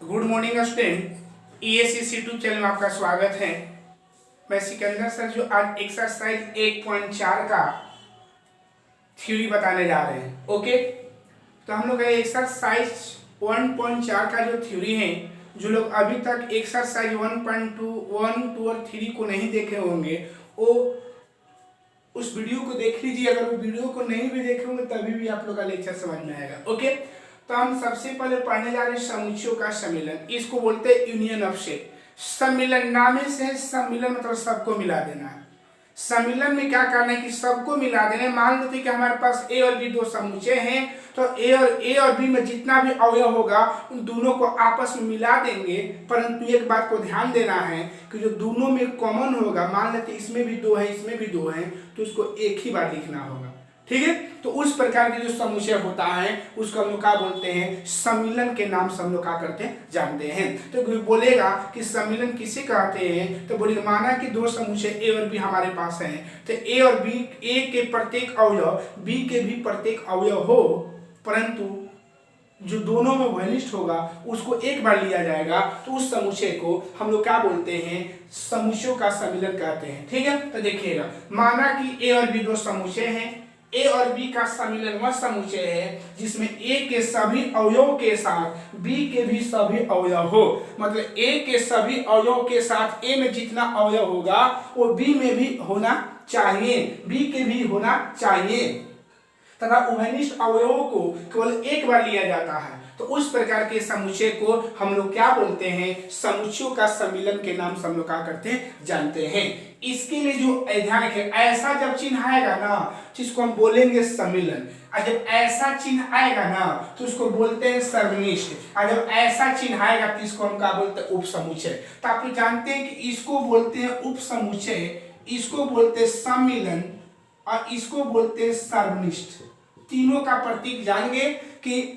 Good morning student, ESC YouTube channel में आपका स्वागत है। मैं सिकंदर सर जो आज एक्सरसाइज 1.4 का थ्योरी बताने जा रहे हैं। ओके, तो हम लोग एक्सरसाइज 1.4 का जो थ्योरी है, जो लोग अभी तक एक्सरसाइज 1.2, 1, 2 और 3 को नहीं देखे होंगे वो उस वीडियो को देख लीजिए। अगर वो वीडियो को नहीं भी देखे होंगे तभी भी आप लोग का लेक्चर समझ में आएगा। ओके, तो हम सबसे पहले पढ़ने जा रहे हैं समुच्चयों का सम्मिलन। इसको बोलते हैं यूनियन ऑफ सेट। सम्मिलन नाम से सम्मिलन मतलब सबको मिला देना है। सम्मिलन में क्या करना है कि सबको मिला देना है। मान लेते कि हमारे पास ए और बी दो समुच्चय हैं, तो ए और बी में जितना भी अवयव होगा उन दोनों को आपस में मिला देंगे। परंतु एक बात को ध्यान देना है कि जो दोनों में कॉमन होगा, मान लेते इसमें भी दो है इसमें भी दो है, तो उसको एक ही बार लिखना होगा। ठीक है, तो उस प्रकार के जो समुच्चय होता है उसको हम लोग क्या बोलते हैं, सम्मिलन के नाम से हम लोग क्या करते हैं जानते हैं। तो कोई बोलेगा कि सम्मिलन किसे कहते हैं, तो बोलेगा माना कि दो समुच्चय ए और बी हमारे पास हैं, तो ए और बी, ए के प्रत्येक अवयव बी के भी प्रत्येक अवयव हो, परंतु जो दोनों में घनिष्ठ होगा उसको एक बार लिया जाएगा, तो उस समुच्चय को हम लोग क्या बोलते हैं, समुच्चयों का सम्मिलन कहते हैं। ठीक है, तो देखिएगा, माना कि ए और बी दो समुच्चय हैं। ए और बी का सम्मिलन वह समुच्चय है जिसमें ए के सभी अवयव के साथ बी के भी सभी अवयव हो। मतलब ए के सभी अवयव के साथ ए में जितना अवयव होगा वो बी में भी होना चाहिए, बी के भी होना चाहिए, तथा उभयनिष्ठ अवयवों को केवल एक बार लिया जाता है। तो उस प्रकार के समुच्चय को हम लोग क्या बोलते हैं, समुच्चयों का सम्मिलन के नाम से हम लोग क्या करते हैं जानते हैं। इसके लिए जो ध्यान रखें, ऐसा जब चिन्ह आएगा ना जिसको हम बोलेंगे सम्मिलन, और जब ऐसा चिन्ह आएगा ना तो उसको बोलते हैं सर्वनिष्ठ, और जब ऐसा चिन्ह आएगा तो इसको हम क्या बोलते हैं, उपसमुच्चय। तो आप जानते हैं कि इसको बोलते हैं उपसमुच्चय, इसको बोलते हैं सम्मिलन और इसको बोलते हैं सर्वनिष्ठ। तीनों का प्रतीक जानेंगे कि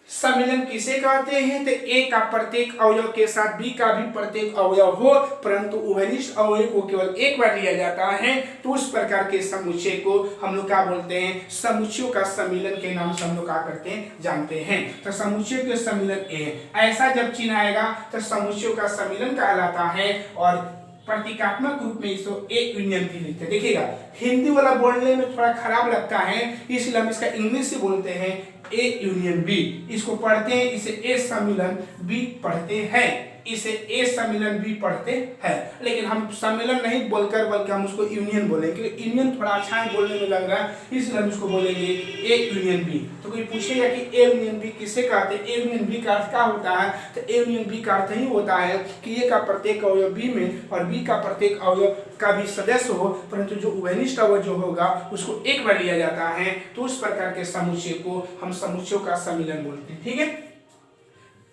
सम्मिलन किसे कहते हैं, तो ए का प्रत्येक अवयव के साथ बी का भी प्रत्येक अवयव हो, परंतु उभयनिष्ठ अवयव को केवल एक बार लिया जाता है, तो उस प्रकार के समुच्चय को हम लोग क्या बोलते हैं, समुच्चयों का सम्मिलन के नाम से हम लोग क्या करते हैं जानते हैं। तो समुच्चय के सम्मिलन ए है, ऐसा जब चिन्ह आएगा तो समुच्चयों का सम्मिलन कहलाता है, और प्रतीकात्मक रूप में इसको ए यूनियन भी लिखते हैं। देखिएगा, हिंदी वाला बोलने में थोड़ा खराब लगता है, इसलिए हम इसका इंग्लिश से बोलते हैं ए यूनियन बी। इसको पढ़ते हैं, इसे ए सम्मिलन बी पढ़ते हैं, इसे ए सम्मिलन बी पढ़ते हैं। लेकिन हम सम्मिलन नहीं बोलकर बल्कि हम उसको यूनियन बोलेंगे, क्योंकि यूनियन थोड़ा अच्छा है बोलने में लग रहा है, इसलिए हम उसको बोलेंगे ए यूनियन बी। तो कोई पूछेगा कि ए यूनियन बी किसे कहते हैं, ए यूनियन बी का अर्थ क्या होता है, तो ए यूनियन बी का अर्थ ही होता है कि ए का प्रत्येक अवयव बी में और बी का प्रत्येक अवयव का भी सदस्य हो, परंतु जो उभयनिष्ठ अवयव जो होगा उसको एक बार लिया जाता है, तो उस प्रकार के समुच्चय को हम समुच्चयों का सम्मिलन बोलते हैं। ठीक है,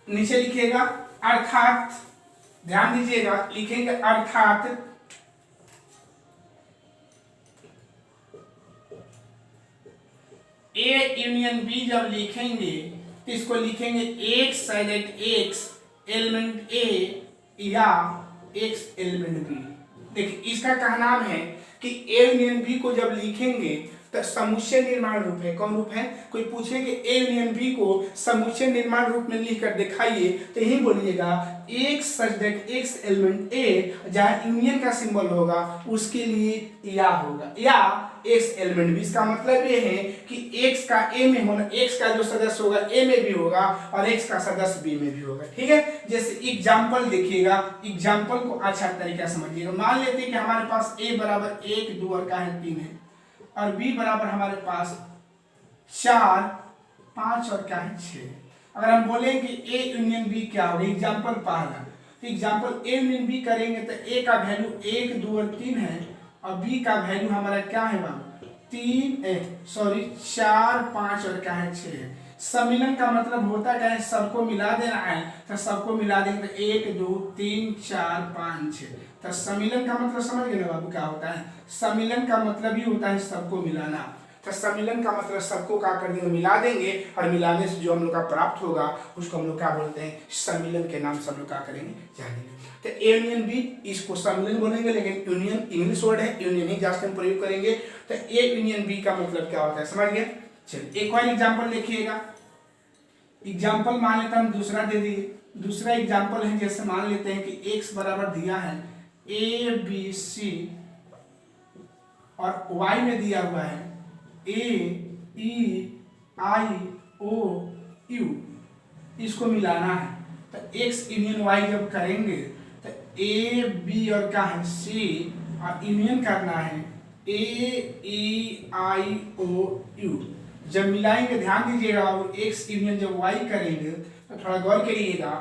नीचे लिखिएगा अर्थात, ध्यान दीजिएगा, लिखेंगे अर्थात ए यूनियन बी जब लिखेंगे तो इसको लिखेंगे एक्स सब्जेक्ट एक्स एलिमेंट ए या एक्स एलिमेंट बी। देखिए, इसका क्या नाम है कि ए यूनियन बी को जब लिखेंगे तो समुच्चय निर्माण रूप है। कौन रूप है, कोई पूछे कि ए यूनियन बी को समुच्चय निर्माण रूप में लिखकर दिखाइए, तो यही बोलिएगा एक्स सब्जेक्ट एक्स एलिमेंट ए, जहां यूनियन का सिंबल होगा उसके लिए या होगा, या एक्स एलिमेंट बी। इसका मतलब ये है कि एक्स का ए में होना, एक्स का जो सदस्य होगा ए में भी होगा और एक्स का सदस्य बी में भी होगा। ठीक है, जैसे एग्जाम्पल देखिएगा, एग्जाम्पल को अच्छा तरीका समझिएगा। मान लेते हैं कि हमारे पास ए बराबर 1, 2 और 3 है, और बी बराबर हमारे पास 4, 5 और 6। अगर हम बोलें कि ए यूनियन बी क्या होगा, एग्जाम्पल पहला, तो एग्जाम्पल ए यूनियन बी करेंगे तो ए का वैल्यू 1, 2 और 3 है, और बी का वैल्यू हमारा क्या है बाबू 4, 5 और 6 है। सम्मिलन का मतलब होता क्या है, सबको मिला देना है, तो सबको मिला देंगे तो 1, 2, 3, 4, 5, 6। तो सम्मिलन का मतलब समझ गए ना बाबू क्या होता है, सम्मिलन का मतलब ही होता है सबको मिलाना। तो सम्मिलन का मतलब सबको क्या कर देंगे, मिला देंगे, और मिलाने से जो हम लोग का प्राप्त होगा उसको हम लोग क्या बोलते हैं, सम्मिलन के नाम से हम लोग क्या करेंगे जानेंगे। तो ए यूनियन बी, इसको सम्मिलन बोलेंगे, लेकिन यूनियन इंग्लिश वर्ड है, यूनियन ही जास्त हम प्रयोग करेंगे। तो ए यूनियन बी का मतलब क्या होता है, समझ गए। चलिए एक और एग्जाम्पल देखिएगा, एग्जाम्पल मान लेते हैं हम, दूसरा दे दिए। दूसरा एग्जाम्पल है, जैसे मान लेते हैं कि x बराबर दिया है ए बी सी और y में दिया हुआ है ए ई आई ओ यू, इसको मिलाना है। तो x यूनियन y जब करेंगे तो ए बी और क्या है सी और यूनियन करना है ए ई आई ओ यू। जब मिलाएंगे ध्यान दीजिएगा, और x यूनियन जब y करेंगे तो थोड़ा गौर करिएगा,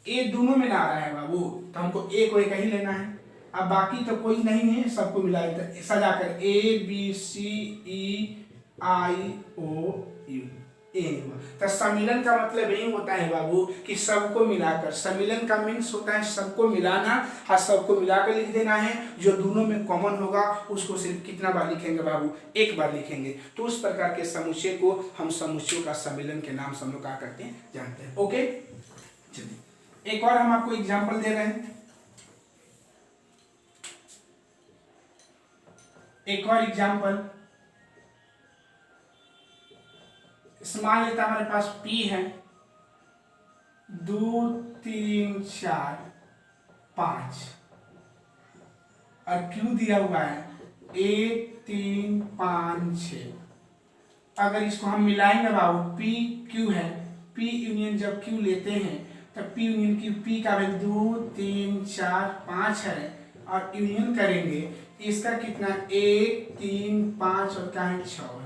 ए दोनों में ना आ रहा है बाबू, तो हमको ए को एक ही लेना है। अब बाकी तो कोई नहीं है, सबको मिलाए तो सजाकर ए B C E I O U A हुआ। तो सम्मिलन का मतलब यही होता है बाबू कि सबको मिलाकर, सम्मिलन का मीन्स होता है सबको मिलाना, हाँ सबको मिलाकर लिख देना है। जो दोनों में कॉमन होगा उसको सिर्फ कितना बार लिखेंगे बाबू, एक बार लिखेंगे। तो उस प्रकार के समुच्चय को हम समुच्चयों का सम्मिलन के नाम से हम लोग क्या करते हैं जानते हैं। ओके, चलिए एक और हम आपको एग्जाम्पल दे रहे हैं। एक और एग्जाम्पल मान लेता हमारे पास P है 2 3 4 5 और Q दिया हुआ है 1 3 5 6। अगर इसको हम मिलाएंगे बाबू, P Q है, P यूनियन जब Q लेते हैं तो P यूनियन Q, P का वैल्यू 2 3 4 5 है और यूनियन करेंगे इसका कितना 1 3 5 और क्या है 6 है।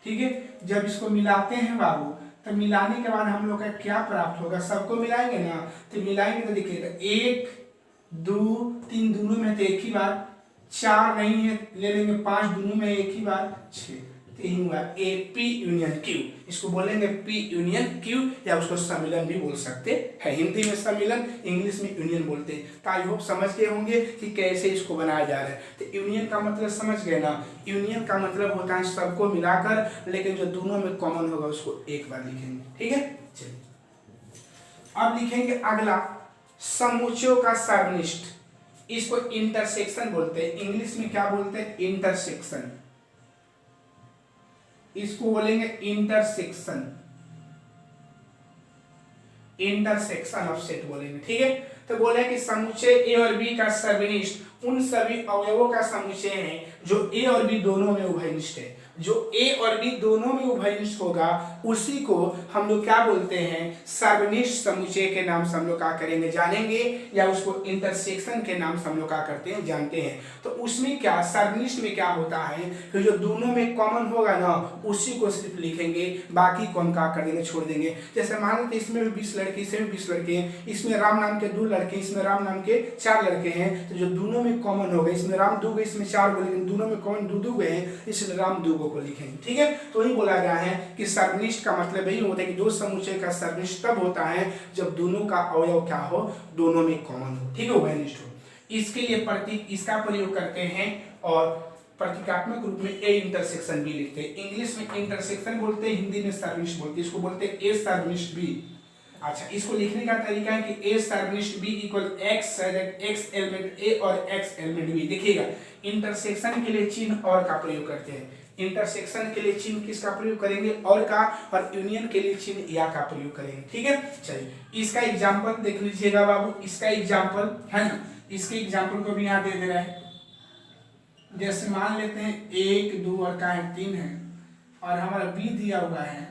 ठीक है, जब इसको मिलाते हैं बाबू तो मिलाने के बाद हम लोग का क्या प्राप्त होगा, सबको मिलाएंगे ना, तो मिलाएंगे तो देखिएगा 1 2 3 दोनों में तो एक ही बार, 4 नहीं है ले लेंगे 5 दोनों में एक ही बार 6। तो यही हुआ ए पी यूनियन क्यू, इसको बोलेंगे पी यूनियन क्यू या उसको सम्मिलन भी बोल सकते हैं। हिंदी में सम्मिलन, इंग्लिश में यूनियन बोलते हैं। तो आई होप समझ गए होंगे कि कैसे इसको बनाया जा रहा है। तो यूनियन का मतलब समझ गए ना, यूनियन का मतलब होता है सबको मिलाकर, लेकिन जो दोनों में कॉमन होगा उसको एक बार लिखेंगे। ठीक है, चलिए अब लिखेंगे अगला समुच्चयों का सर्वनिष्ठ। इसको इंटरसेक्शन बोलते हैं, इंग्लिश में क्या बोलते हैं इंटरसेक्शन, इसको बोलेंगे इंटरसेक्शन, इंटरसेक्शन ऑफ सेट बोलेंगे। ठीक है, तो बोले कि समुच्चय ए और बी का सर्वनिष्ठ उन सभी अवयवों का समुच्चय है जो ए और बी दोनों में उभयनिष्ठ है। जो ए और बी दोनों में उभयनिष्ठ होगा उसी को हम लोग क्या बोलते हैं सर्वनिष्ठ समुच्चय के नाम से हम लोग क्या करेंगे जानेंगे, या उसको इंटरसेक्शन के नाम से हम लोग क्या करते हैं जानते हैं। तो उसमें क्या सर्वनिष्ठ में क्या होता है कि जो दोनों में कॉमन होगा ना उसी को सिर्फ लिखेंगे, बाकी को हम क्या कर देंगे छोड़ देंगे। जैसे मान लो इसमें भी 20 लड़के, इसमें भी 20 लड़के हैं, इसमें राम नाम के 2 लड़के, इसमें राम नाम के 4 लड़के हैं। तो जो दोनों में कॉमन हो गए, इसमें राम 2 गए, इसमें 4 गए, लेकिन दोनों में कॉमन 2 गए हैं, इसलिए राम 2 को लिखेंगे। ठीक है, तो वही बोला गया है कि सर्वनिष्ठ का मतलब यही होता है कि दो समुच्चय का सर्वनिष्ठ तब होता है जब दोनों का अवयव क्या हो, दोनों में कॉमन हो। ठीक है, उभयनिष्ठ हो। इसके लिए प्रतीक इसका प्रयोग करते हैं और प्रतीकात्मक रूप में ए इंटरसेक्शन बी लिखते हैं। इंग्लिश में इंटरसेक्शन बोलते हैं, हिंदी में सर्वनिष्ठ बोलते हैं। इसको बोलते हैं ए सर्वनिष्ठ बी। अच्छा, इसको लिखने का तरीका है कि ए सर्वनिष्ठ बी इक्वल एक्स एलिमेंट ए और एक्स एलिमेंट बी। देखिएगा इंटरसेक्शन के लिए चिन्ह और का प्रयोग करते हैं। इंटरसेक्शन के लिए चिन्ह किसका प्रयोग करेंगे और का, और यूनियन के लिए चिन्ह या का प्रयोग करेंगे। ठीक है, चलिए इसका एग्जांपल देख लीजिएगा बाबू। इसका एग्जांपल है ना, इसके एग्जांपल को भी यहाँ दे दे रहा है। जैसे मान लेते हैं 1 2 और का है 3 है और हमारा बी दिया हुआ है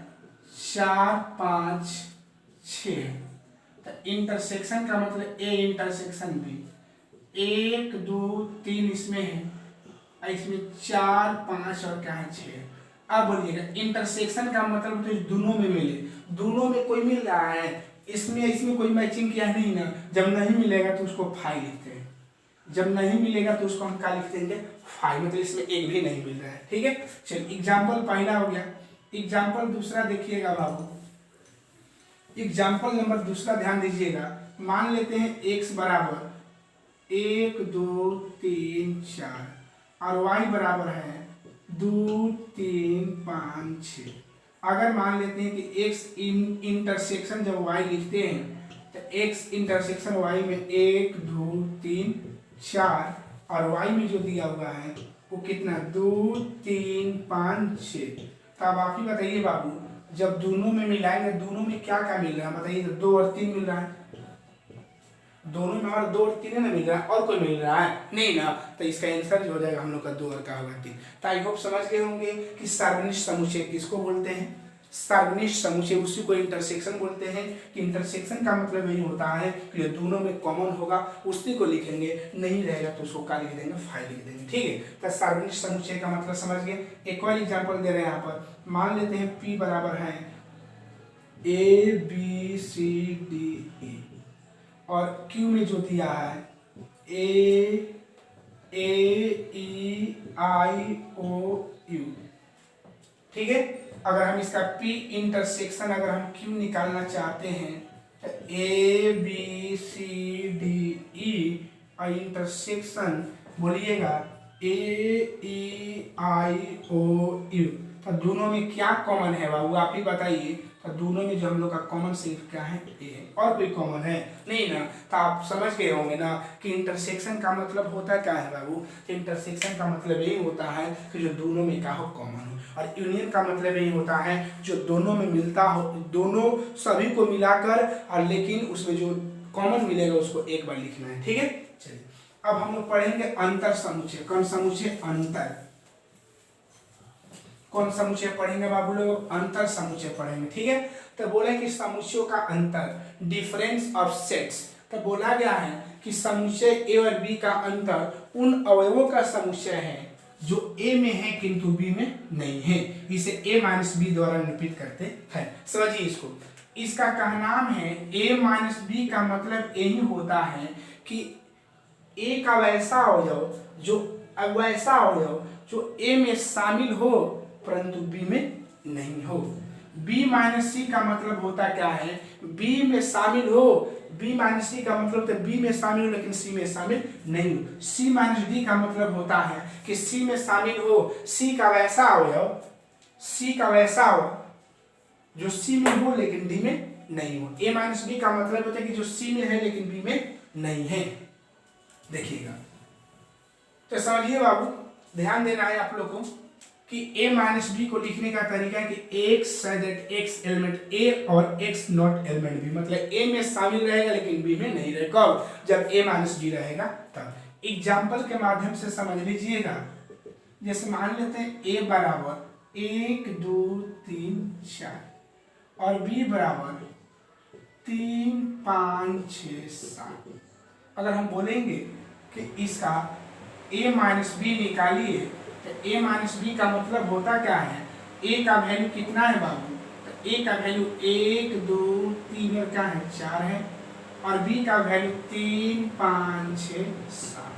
4 5 6। तो इंटरसेक्शन का मतलब ए इंटरसेक्शन बी, 1 2 3 इसमें है, इसमें 4 5 और क्या है 6। अब बोलिएगा इंटरसेक्शन का मतलब तो दोनों में मिले, दोनों में कोई मिल रहा है, इसमें कोई मैचिंग किया नहीं ना। जब नहीं मिलेगा तो उसको फाई लिखते हैं, जब नहीं मिलेगा तो उसको हम क्या लिख देंगे फाई, मतलब इसमें एक भी नहीं मिल रहा है। ठीक है, चलिए एग्जाम्पल पहला हो गया। एग्जाम्पल दूसरा देखिएगा बाबू, एग्जाम्पल नंबर दूसरा ध्यान दीजिएगा। मान लेते हैं x बराबर 1 2 3 4 और y बराबर है 2 3 5 6। अगर मान लेते हैं कि x इंटरसेक्शन जब y लिखते हैं तो x इंटरसेक्शन y में 1 2 3 4 और y में जो दिया हुआ है वो कितना 2 3 5 6। तो अब आप ही बताइए बाबू, जब दोनों में मिलाएंगे, दोनों में क्या क्या मिल रहा है बताइए, 2 और 3 मिल रहा है, दोनों में हमारा 2 और 3 ना मिल रहा है, और कोई मिल रहा है नहीं ना, तो इसका आंसर जो हो जाएगा हम लोग का 2 और का होगा 3। तो आई होप समझ गए होंगे कि सार्वजनिक समुच्चय किसको बोलते हैं, सार्वजनिक समुच्चय उसी को इंटरसेक्शन बोलते हैं। कि इंटरसेक्शन का मतलब यही होता है कि जो दोनों में कॉमन होगा उसी को लिखेंगे, नहीं रहेगा तो उसको क्या लिख देंगे, 5 लिख देंगे, ठीक है। तो सार्वजनिक समुच्चय का मतलब समझ गए। एक और एग्जांपल दे रहे हैं यहाँ पर, मान लेते हैं P बराबर है ABCDE और Q में जो दिया है AEIOU, ठीक है। अगर हम इसका P इंटरसेक्शन अगर हम Q निकालना चाहते हैं तो ABCDE और इंटरसेक्शन बोलिएगा AEIOU, तो दोनों में क्या कॉमन है बाबू आप ही बताइए। तो दोनों में जो हम लोग का कॉमन सिर्फ क्या है, ए है, और कोई कॉमन है नहीं ना। तो आप समझ गए होंगे ना कि इंटरसेक्शन का मतलब होता क्या है बाबू। तो इंटरसेक्शन का मतलब यही होता है कि जो दोनों में क्या हो, कॉमन हो, और यूनियन का मतलब यही होता है जो दोनों में मिलता हो, दोनों सभी को मिलाकर, और लेकिन उसमें जो कॉमन मिलेगा उसको एक बार लिखना है, ठीक है। चलिए अब हम लोग पढ़ेंगे अंतर समुच्चय। कौन समुच्चय, अंतर। कौन समुच्चय पढ़ेंगे बाबू लोग, अंतर समुच्चय पढ़ेंगे, ठीक है। तो बोला कि समुच्चयों का अंतर, डिफरेंस ऑफ सेट्स। तो बोला गया है कि समुच्चय ए और बी का अंतर उन अवयवों का समुच्चय है जो ए में है किंतु बी में नहीं है। इसे ए माइनस बी द्वारा निरूपित करते हैं। समझिए इसको, इसका क्या नाम है, ए माइनस बी का मतलब यही होता है कि ए का वैसा अवयव जो ए में शामिल हो परंतु बी में नहीं हो। बी माइनस सी का मतलब होता क्या है, बी में शामिल हो, बी माइनस सी का मतलब तो बी में शामिल हो लेकिन सी में शामिल नहीं हो। सी माइनस डी का मतलब होता है कि सी में शामिल हो, सी का वैसा अवयव जो सी में हो लेकिन डी में नहीं हो। ए माइनस बी का मतलब होता है कि जो सी में है लेकिन बी में नहीं है। देखिएगा तो समझिए बाबू, ध्यान देना है आप लोग को कि a माइनस बी को लिखने का तरीका है कि x x एलिमेंट a और x नॉट एलिमेंट b, मतलब a में शामिल रहेगा लेकिन b में नहीं रहेगा। कब, जब a माइनस बी रहेगा तब। एग्जाम्पल के माध्यम से समझ लीजिएगा। जैसे मान लेते हैं a बराबर 1 2 3 4 और b बराबर 3 5 6 7। अगर हम बोलेंगे कि इसका a माइनस बी निकालिए तो a माइनस बी का मतलब होता क्या है, a का वैल्यू कितना है बाबू, तो a का वैल्यू 1 2 3 और क्या है 4 है, और b का वैल्यू 3 5 6 7।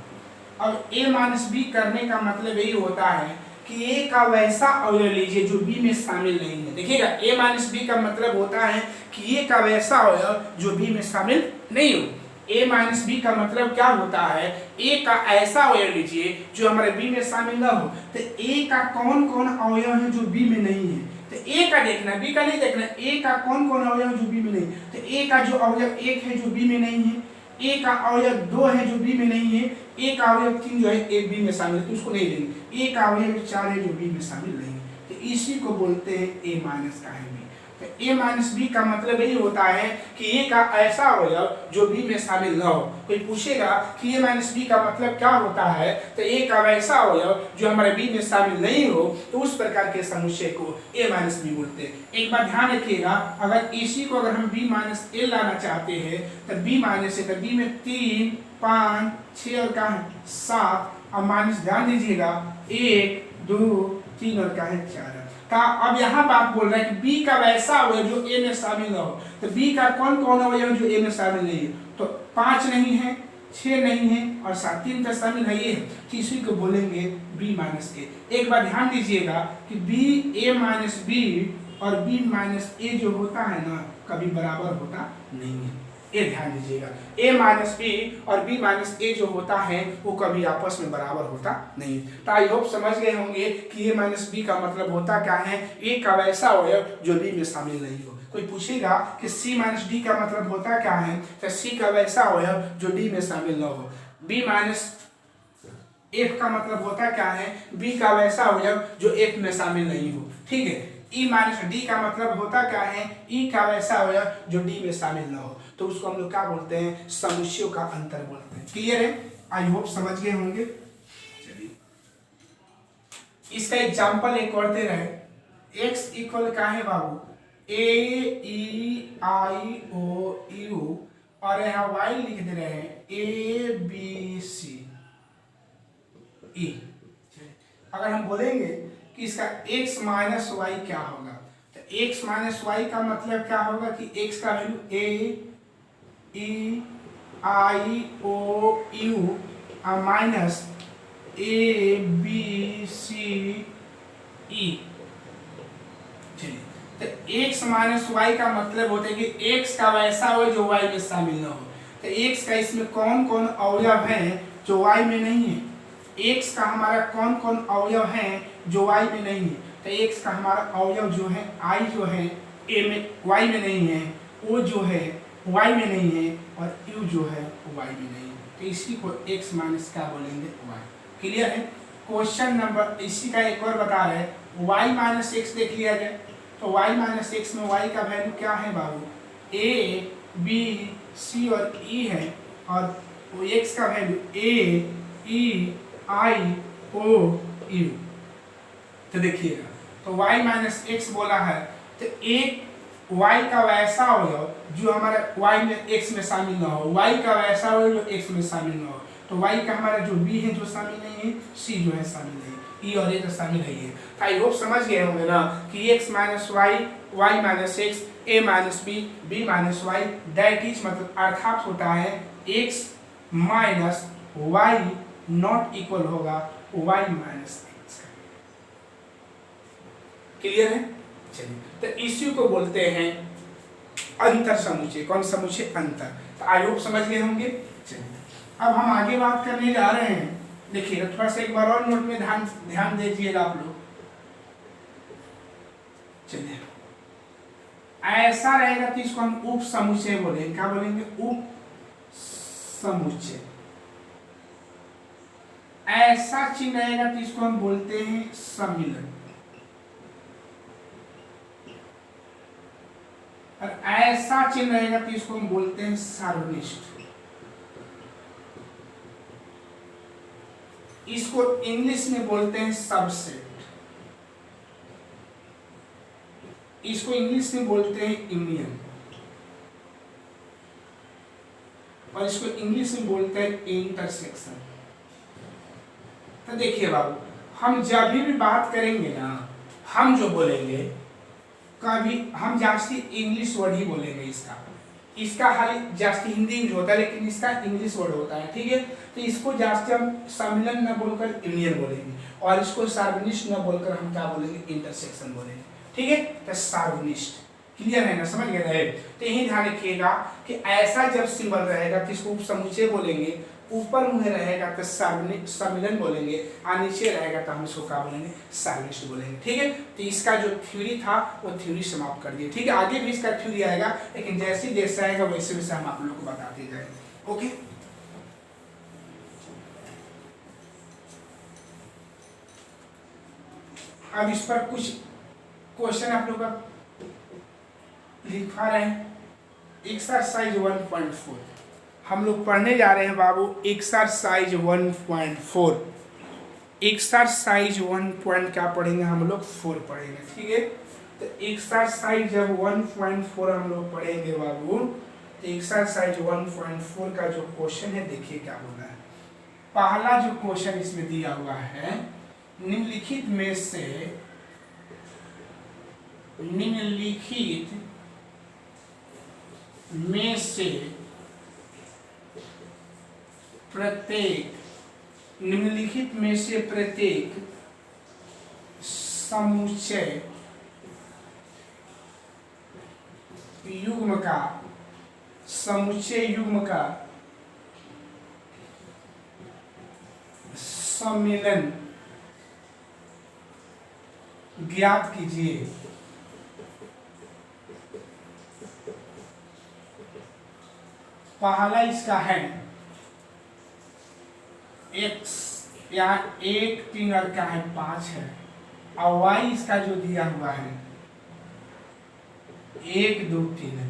अब a माइनस बी करने का मतलब यही होता है कि a का वैसा अवयव लीजिए जो b में शामिल नहीं है। देखिएगा a माइनस बी का मतलब होता है कि a का वैसा अवयव जो b में शामिल नहीं हो। a माइनस बी का मतलब क्या होता है, a का ऐसा अवयव लीजिए जो हमारे b में शामिल ना हो। तो a का कौन कौन अवयव है जो b में नहीं है, तो a का देखना, b का नहीं देखना। a का कौन कौन अवयव जो b में नहीं, तो a का जो अवयव 1 है जो b में नहीं है, a का अवयव 2 है जो b में नहीं है, a का अवयव 3 जो है a b में शामिल है तो उसको नहीं लेंगे, a का अवयव 4 है जो b में शामिल नहीं है। तो इसी को बोलते हैं a माइनस का है b। तो a माइनस बी का मतलब यही होता है कि a का ऐसा अवयव जो b में शामिल न हो। कोई पूछेगा कि a माइनस बी का मतलब क्या होता है, तो a का वैसा अवयव जो हमारे b में शामिल नहीं हो, तो उस प्रकार के समुच्चय को a माइनस बी बोलते हैं। एक बात ध्यान रखिएगा, अगर इसी को अगर हम b माइनस a लाना चाहते हैं तो b माइनस है, तो b में 3 5 6 और क्या है 7, अब माइनस ध्यान दीजिएगा 1 2 3 और क्या है 4। अब यहाँ बात बोल रहा है कि b का वैसा अवयव जो a में शामिल हो। तो b का कौन कौन अवयव जो a में शामिल नहीं है, तो 5 नहीं है, 6 नहीं है और 7, 3 तो शामिल है ये, तो इसी को बोलेंगे b माइनस ए। एक बार ध्यान दीजिएगा कि b a माइनस बी और b माइनस ए जो होता है ना कभी बराबर होता नहीं है। ये ध्यान दीजिएगा, a माइनस बी और b माइनस ए जो होता है वो कभी आपस में बराबर होता नहीं। तो आई होप समझ गए होंगे कि a माइनस बी का मतलब होता क्या है, a का वैसा अवयव जो b में शामिल नहीं हो। कोई पूछेगा कि c माइनस डी का मतलब होता क्या है, तो c का वैसा अवयव जो d में शामिल न हो। b माइनस f का मतलब होता क्या है, b का वैसा अवयव जो f में शामिल नहीं हो। ठीक है, ई माइनस डी का मतलब होता क्या है, ई का वैसा अवयव जो डी में शामिल न हो, तो उसको हम लोग क्या बोलते हैं, समुच्चयों का अंतर बोलते हैं। क्लियर है? आई होप समझ गए होंगे। चलिए इसका एग्जाम्पल एक और दे रहे हैं। x इक्वल क्या है बाबू, ए ई आई ओ यू, और यहाँ y लिख दे रहे हैं ए बी सी ई। अगर हम बोलेंगे कि इसका x माइनस वाई क्या होगा, तो x माइनस वाई का मतलब क्या होगा कि x का value A E I O U minus A B C E. चलिए, तो x माइनस वाई का मतलब होता है कि x का वैसा हो जो y में शामिल ना हो। तो x का इसमें कौन कौन अवयव है जो y में नहीं है, x का हमारा कौन कौन अवयव है जो y में नहीं है। तो x का हमारा अवयव जो है i जो है a में y में नहीं है, o जो है y में नहीं है, और u जो है y में नहीं है। तो इसी को x माइनस क्या बोलेंगे, y। क्लियर है? क्वेश्चन नंबर इसी का एक और बता रहे हैं, y माइनस एक्स देख लिया जाए। तो y माइनस एक्स में y का वैल्यू क्या है बाबू, a b c और e है, और x का value a e I O U. तो देखिएगा, तो y माइनस एक्स बोला है, तो एक y का वैसा अवयव जो हमारा y में x में शामिल ना हो, y का वैसा अवयव जो x में शामिल ना हो। तो y का हमारा जो b है जो शामिल नहीं है, c जो है शामिल है, e और a तो शामिल नहीं है। आई होप समझ गए होंगे ना कि x minus Y, y minus X, a minus B, b minus Y, that is मतलब अर्थात होता है x minus Y not equal होगा y माइनस एक्स। क्लियर है? चलिए, तो इसी को बोलते हैं अंतर समुच्चय। कौन समुच्चय? अंतर। तो आई होप समझ गए होंगे। चलिए, अब हम आगे बात करने जा रहे हैं। देखिए थोड़ा सा एक बार और नोट में ध्यान दीजिएगा आप लोग। चलिए, ऐसा रहेगा तो इसको हम उप समुच्चय बोलेंगे। क्या बोलेंगे? उप समुच्चय। ऐसा चिन्ह रहेगा तो इसको हम बोलते हैं सम्मिलन, और ऐसा चिन्ह रहेगा तो इसको हम बोलते हैं सार्वनिष्ठ। इसको इंग्लिश में बोलते हैं सबसेट, इसको इंग्लिश में बोलते हैं यूनियन, और इसको इंग्लिश में बोलते हैं इंटरसेक्शन। तो देखिए बाबू, हम जब भी बात करेंगे ना, हम जो बोलेंगे कभी हम जास्ती इंग्लिश वर्ड ही बोलेंगे। इसका हाल जास्ती हिंदी यूज होता है, लेकिन इसका इंग्लिश वर्ड होता है। ठीक है? तो इसको जास्ती हम सम्मिलन न बोलकर यूनियन बोलेंगे, और इसको सार्वनिष्ठ न बोलकर हम क्या बोलेंगे, इंटरसेक्शन बोलेंगे। ठीक है? तो सार्वनिष्ठ। क्लियर है ना? समझ गए रहे? तो यही ध्यान रखिएगा कि ऐसा जब सिंबल रहेगा तो इसको उप समुच्चय बोलेंगे, ऊपर मुंह रहेगा तो सम्मिलन बोलेंगे, और नीचे रहेगा तो हम इसको क्या बोलेंगे, सार्वनिष्ठ बोलेंगे। ठीक है? तो इसका जो थ्योरी था वो थ्योरी समाप्त कर दिए। ठीक है? आगे भी इसका थ्योरी आएगा, लेकिन जैसे जैसे आएगा वैसे वैसे हम आप लोग को बताते जाएंगे। ओके? अब इस पर कुछ क्वेश्चन आप लोग लिखवा रहे हैं। एक्सरसाइज 1.4 हम लोग पढ़ने जा रहे हैं बाबू। Exercise 1.4, exercise 1. क्या पढ़ेंगे हम लोग, 4 पढ़ेंगे। ठीक है? तो एक्सरसाइज जब 1.4 हम लोग पढ़ेंगे बाबू, तो एक्सरसाइज 1.4 का जो क्वेश्चन है, देखिए क्या बोला है। पहला जो क्वेश्चन इसमें दिया हुआ है, निम्नलिखित में से प्रत्येक समुच्चय युग्म का सम्मिलन ज्ञात कीजिए। पहला इसका है x, यहाँ 1 3 और क्या है 5 है, और y इसका जो दिया हुआ है 1 2 3 है।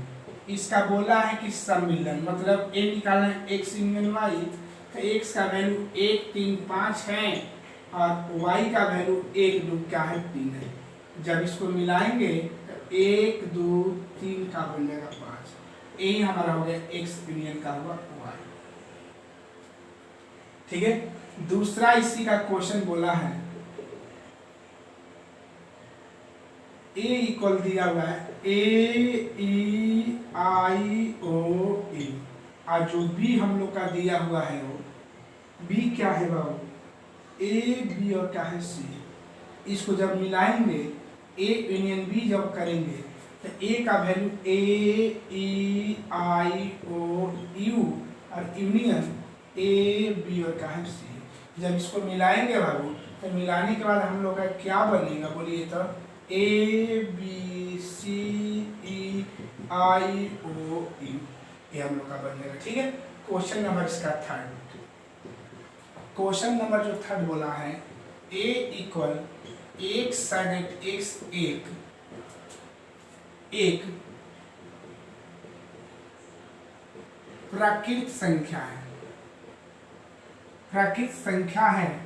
इसका बोला है कि सम्मिलन मतलब ए निकालना है एक्स यूनियन वाई, तो एक्स का वैल्यू 1 3 5 है और वाई का वैल्यू 1 2 क्या है 3 है। जब इसको मिलाएंगे तो 1 2 3 का बन जाएगा 5। यही हमारा हो गया एक्स यूनियन का हुआ वाई। ठीक है, दूसरा इसी का क्वेश्चन बोला है ए इक्वल दिया हुआ है ए ई आई ओ ई, और जो बी हम लोग का दिया हुआ है वो बी क्या है बाबू ए बी और क्या है सी। इसको जब मिलाएंगे ए यूनियन बी जब करेंगे तो ए का value A E I O U और यूनियन ए बी और क्या है सी। जब इसको मिलाएंगे बाबू तो मिलाने के बाद हम लोग का क्या बनेगा बोलिए तो ए B C E I O you, ये हम लोग का बन जाएगा। ठीक है, क्वेश्चन नंबर इसका थर्ड। क्वेश्चन नंबर जो थर्ड बोला है ए इक्वल एक साइड एक्स एक प्राकृत संख्या है, प्राकृत संख्या है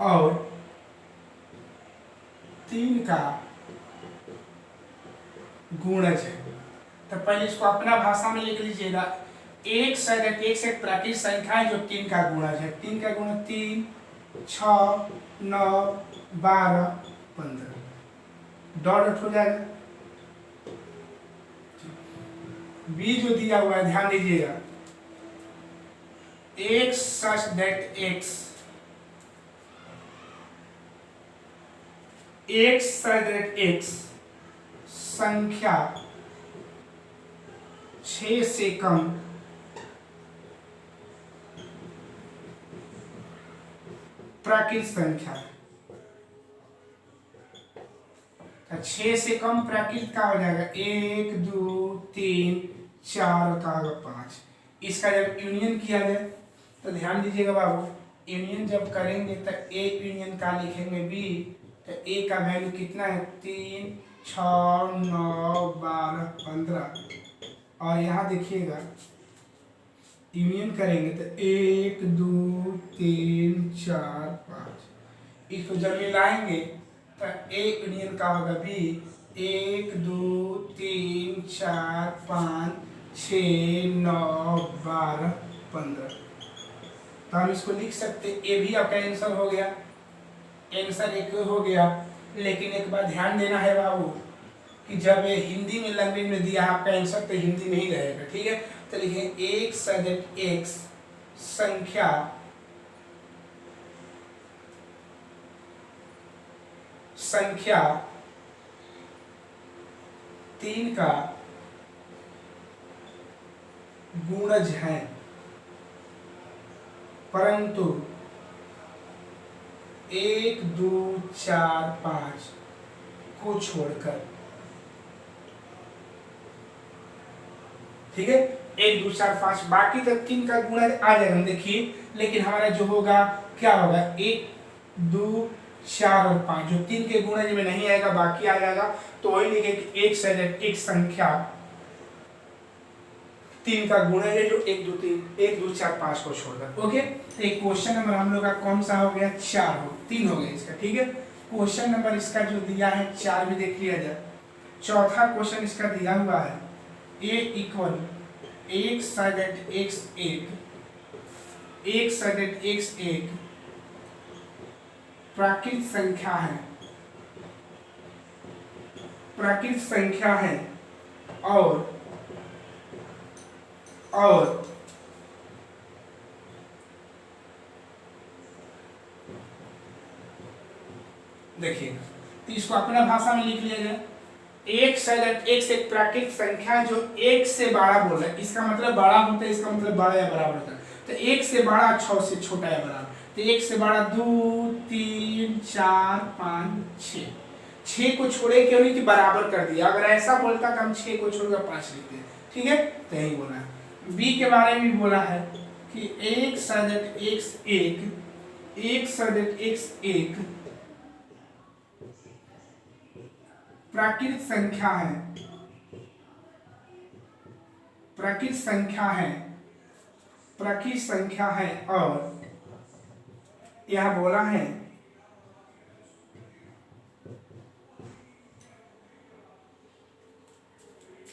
और 3 का गुणज है। तो पहले इसको अपना भाषा में लिख लीजिएगा। एक साइड एक्स एक प्राकृत संख्या है जो 3 का गुणज है। 3 का गुणज 3 6 9 12 15 डॉट हो जाएगा। बी जो दिया हुआ है ध्यान दीजिएगा, x such that x such that x संख्या 6 से कम प्राकृत संख्या है। 6 से कम प्राकृत का हो जाएगा 1 2 3 4 का होगा 5। इसका जब यूनियन किया जाए तो ध्यान दीजिएगा बाबू, यूनियन जब करेंगे तो ए यूनियन का लिखेंगे बी, तो ए का वैल्यू कितना है 3 6 9 12 15 और यहाँ देखिएगा यूनियन करेंगे तो 1 2 3 4 5। इसको जब मिलाएंगे तो ए यूनियन का होगा बी 1 2 3 4 5 6 9 12 15। तो हम इसको लिख सकते, ए भी आपका आंसर हो गया, आंसर एक हो गया। लेकिन एक बात ध्यान देना है बाबू कि जब ये हिंदी में लैंग्वेज में दिया आपका आंसर तो हिंदी में ही रहेगा। ठीक है, तो लिखिए एक सदस्य एक्स संख्या संख्या 3 का गुणज है परंतु 1 2 4 5 को छोड़कर। ठीक है, 1 2 4 5 बाकी तक 3 का गुणज आ जाएगा देखिए। लेकिन हमारा जो होगा क्या होगा 1 2 4 और 5 जो 3 के गुणज में नहीं आएगा बाकी आ जाएगा। तो वही लिखे कि एक से एक संख्या 3 का गुणज है जो 1 2 4 5 को छोड़कर। ओके, तो एक क्वेश्चन नंबर हम लोग का कौन सा हो गया 3 हो गया इसका। ठीक है, क्वेश्चन नंबर इसका जो दिया है 4 भी देख लिया जाए। चौथा क्वेश्चन इसका दिया हुआ है ए इक्वल एक साइड एक्स एक प्राकृत संख्या है और देखिए, तो इसको अपना भाषा में लिख लिया जाए। एक साइड एक्स एक प्राकृत संख्या जो 1 से बड़ा बोल रहा है, इसका मतलब बड़ा होता है, इसका मतलब बड़ा या बराबर होता है। तो 1 से बड़ा 6 से छोटा या बराबर। तो 1 से बड़ा 2 3 4 5 6। 6 को छोड़े क्यों नहीं कि बराबर कर दिया। अगर ऐसा बोलता तो हम 6 को छोड़कर 5 लिखते हैं। ठीक है, तो यही बोला है। बी के बारे में बोला है कि एक साइड एक्स एक प्राकृत संख्या है प्राकृत संख्या है और यह बोला है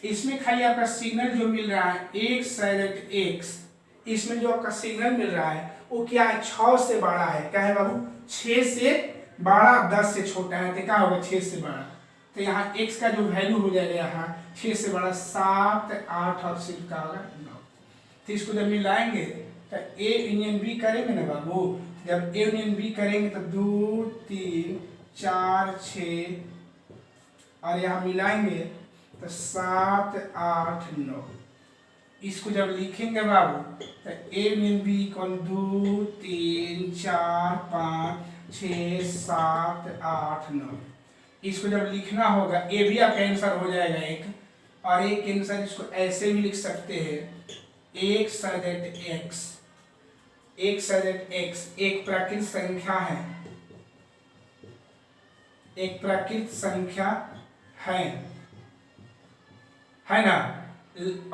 इसमें खाली आपका सिग्नल जो मिल रहा है x, इसमें जो आपका सिग्नल मिल रहा है वो क्या है, 6 से बड़ा है। क्या है बाबू, 6 से बड़ा, 10 से छोटा है, तो क्या होगा 6 से बड़ा। तो यहाँ x का जो वैल्यू हो जाएगा यहाँ 6 से बड़ा 7, 8 और सिर्फ का होगा 9। तो इसको जब मिलाएंगे तो A यूनियन B करेंगे ना बाबू, जब A यूनियन B करेंगे तो 2, 3, 4, 6 और यहाँ मिलाएंगे तो 7, 8, 9। इसको जब लिखेंगे बाबू तो A यूनियन B इक्वल 2, 3, 4, 5, 6, 7, 8, 9। इसको जब लिखना होगा ए भी आपका आंसर हो जाएगा एक, और एक आंसर इसको ऐसे भी लिख सकते हैं, एक सदैट एक्स एक प्राकृत संख्या है ना।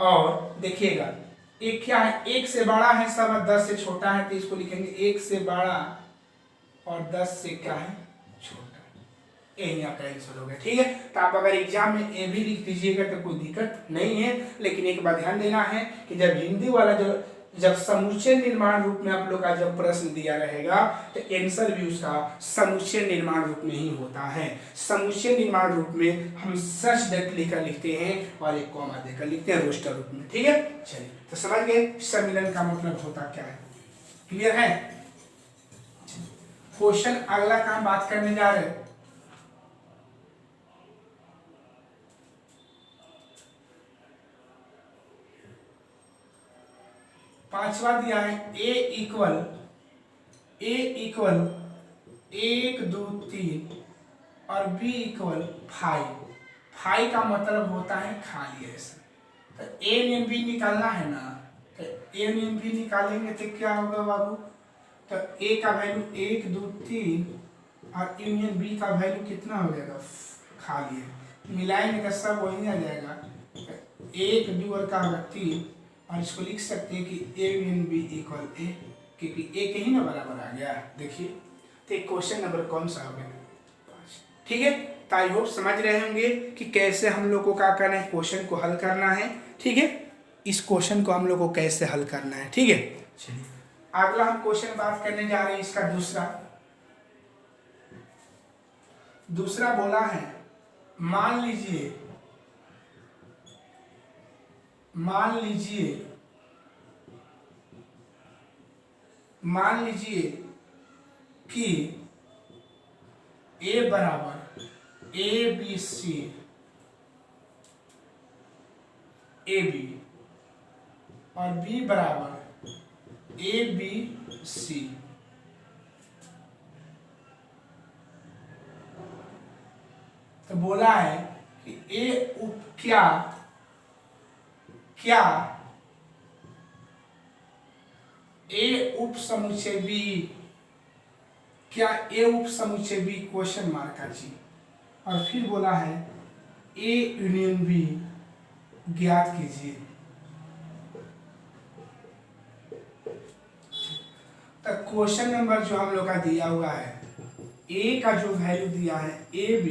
और देखिएगा एक क्या है, एक से बड़ा है सब 10 से छोटा है, तो इसको लिखेंगे एक से बड़ा और 10 से क्या है, छोटा। यही आपका आंसर हो गया, ठीक है। तो आप अगर एग्जाम में ए भी लिख दीजिएगा तो कोई दिक्कत नहीं है, लेकिन एक बात ध्यान देना है कि जब हिंदी वाला जब समुच्चय निर्माण रूप में आप लोग का जब प्रश्न दिया रहेगा तो आंसर भी उसका समुच्चय निर्माण रूप में ही होता है। समुच्चय निर्माण रूप में हम सच डट लेकर लिखते हैं और एक कॉमा देकर लिखते हैं रोस्टर रूप में, ठीक है। चलिए तो समझ गए सम्मिलन का मतलब होता क्या है, क्लियर है। क्वेश्चन अगला काम बात करने जा रहे हैं, पांचवा दिया है a इक्वल 1, 2, 3 और b इक्वल 5 का मतलब होता है खाली ऐसा। तो a यूनियन b निकालना है ना, तो a यूनियन b निकालेंगे तो क्या होगा बाबू, तो a का वैल्यू 1, 2, 3 और यूनियन b का वैल्यू कितना हो जाएगा, खाली है, मिलाएंगे तो सब वही आ जाएगा, 1, 2 और का होगा 3, और इसको लिख सकते हैं कि a union b equal a, क्योंकि a के ही ना बराबर आ गया। देखिए तो क्वेश्चन नंबर कौन सा हो गया, 5, ठीक है। तो आई होप समझ रहे होंगे कि कैसे हम लोग को क्या करना है, क्वेश्चन को हल करना है, ठीक है। इस क्वेश्चन को हम लोग को कैसे हल करना है, ठीक है। चलिए अगला हम क्वेश्चन बात करने जा रहे हैं, इसका दूसरा बोला है, मान लीजिए कि a बराबर ABC AB और b बराबर ABC। तो बोला है कि a उप क्या a उप समुच्चय b, क्या a उप समुच्चय b, क्वेश्चन मार्क का जी। और फिर बोला है a यूनियन b ज्ञात कीजिए। तो क्वेश्चन नंबर जो हम लोग का दिया हुआ है, a का जो वैल्यू दिया है ab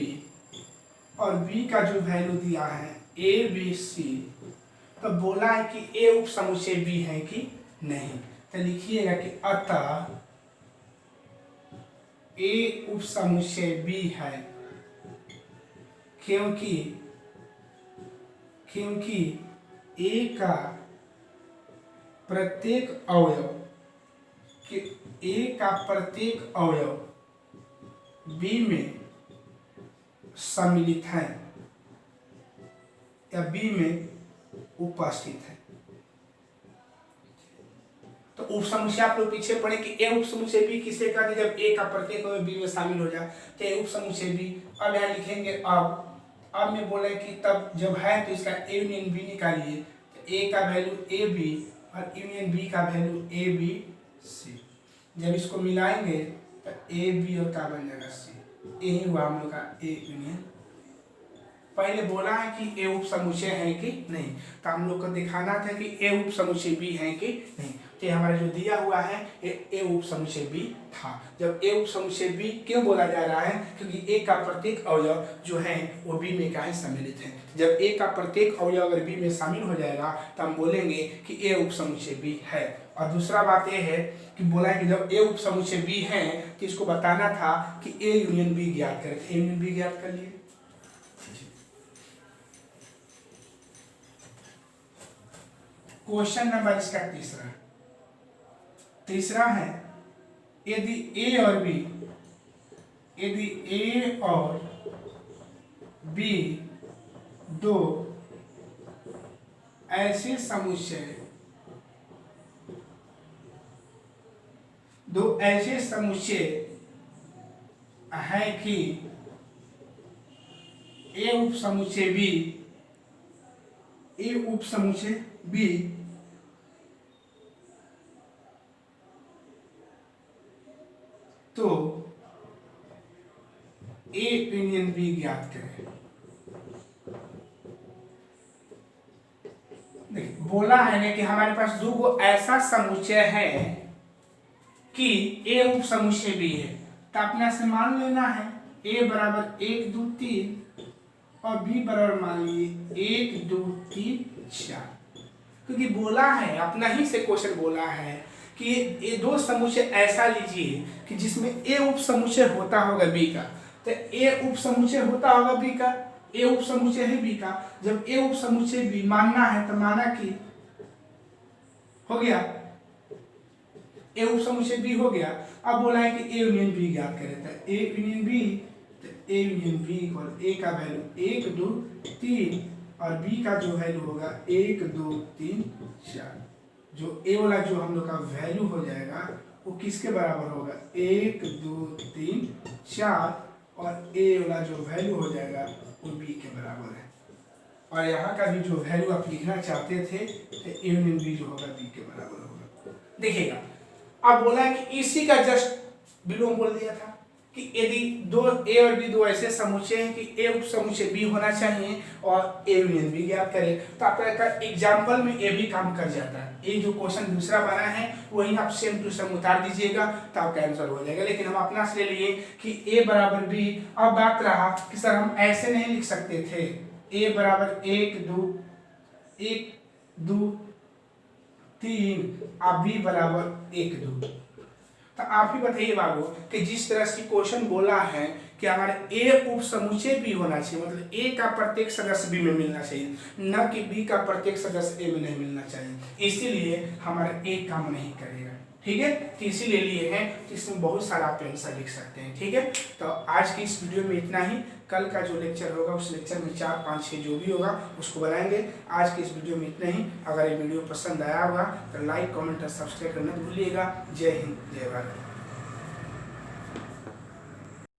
और b का जो वैल्यू दिया है ABC, तो बोला है कि a उप समुच्चय b है कि नहीं। तो लिखिएगा कि अतः a उप समुच्चय b है, क्योंकि a का प्रत्येक अवयव b में सम्मिलित है या b में उपस्थित है। तो उप समुच्चय आप लोग पीछे पढ़े कि ए उप समुच्चय b किसे कहते हैं, जब a का प्रत्येक अवयव b में शामिल हो जाए तो ए उप समुच्चय b। अब यहाँ लिखेंगे अब में बोले कि तब जब है तो इसका a यूनियन b निकालिए, तो a का वैल्यू ab और यूनियन b का वैल्यू ABC। जब इसको मिलाएंगे तो a b और का बन जाएगा c, यही हुआ हम लोग का a यूनियन पहले बोला है कि ए उप समुच्चय है कि नहीं, तो हम लोग को दिखाना था कि ए उप समुच्चय बी है कि नहीं। तो हमारा जो दिया हुआ है ए उप समुच्चय बी था। जब ए उप समुच्चय बी क्यों बोला जा रहा है, क्योंकि ए का प्रत्येक अवयव जो है वो बी में क्या है सम्मिलित है। जब ए का प्रत्येक अवयव अगर बी में शामिल हो जाएगा तो हम बोलेंगे कि ए उप समुच्चय बी है। और दूसरा बात यह है कि बोला है कि जब ए उप समुच्चय बी है तो इसको बताना था कि ए यूनियन बी ज्ञात करें। ए यूनियन बी ज्ञात कर लिए। क्वेश्चन नंबर इसका तीसरा है, यदि ए और बी दो ऐसे समुच्चय है कि ए उप समुच्चय बी तो ए यूनियन बी ज्ञात करें। देखिए बोला है ना कि हमारे पास दो गो ऐसा समुच्चय है कि ए उप समुच्चय बी है, तो अपने से मान लेना है ए बराबर 1 2 3 और बी बराबर मान लीजिए 1 2 3 4, क्योंकि बोला है अपना ही से क्वेश्चन बोला है कि ये दो समुच्चय ऐसा लीजिए कि जिसमें ए उप समुच्चय होता होगा बी का। तो ए उप समुच्चय होता होगा बी का, ए उप समुच्चय है बी का। जब ए उप समुच्चय बी मानना है तो माना कि हो गया ए उप समुच्चय बी हो गया। अब बोला है कि ए यूनियन बी ज्ञात करें, तो ए यूनियन बी, तो ए यूनियन बी इक्वल ए का वैल्यू 1 2 3 और बी का जो वैल्यू होगा 1 2 3 4। जो ए वाला जो हम लोग का वैल्यू हो जाएगा वो किसके बराबर होगा 1 2 3 4 और ए वाला जो वैल्यू हो जाएगा वो बी के बराबर है। और यहाँ का भी जो वैल्यू आप लिखना चाहते थे तो ए यूनियन बी जो होगा बी के बराबर होगा। देखिएगा अब बोला है कि इसी का जस्ट विलोम बोल दिया था कि यदि दो ए और बी दो ऐसे समुच्चय हैं कि ए उप समुच्चय बी होना चाहिए और ए यूनियन बी ज्ञात करें, तो आपका एग्जाम्पल में ए भी काम कर जाता है। ये जो क्वेश्चन दूसरा बना है वही आप सेम टू सेम उतार दीजिएगा तो आपका आंसर हो जाएगा। लेकिन हम अपना से ले लिए कि ए बराबर बी। अब बात रहा कि सर हम ऐसे नहीं लिख सकते थे ए बराबर 1 2 3 और बी बराबर 1 2। तो आप ही बताइए बाबू कि जिस तरह से क्वेश्चन बोला है कि हमारे ए उप समुच्चय बी होना चाहिए, मतलब ए का प्रत्येक सदस्य बी में मिलना चाहिए, न कि बी का प्रत्येक सदस्य ए में नहीं मिलना चाहिए। इसीलिए हमारा ए काम नहीं करेगा। ठीक है, तो इसीलिए लिए हैं तो इसमें बहुत सारा आप आंसर लिख सकते हैं। ठीक है, तो आज की इस वीडियो में इतना ही। कल का जो लेक्चर होगा उस लेक्चर में 4 5 6 जो भी होगा उसको बनाएंगे। आज की इस वीडियो में इतना ही। अगर ये वीडियो पसंद आया होगा तो लाइक कमेंट और सब्सक्राइब करना भूलिएगा। जय हिंद, जय भारत।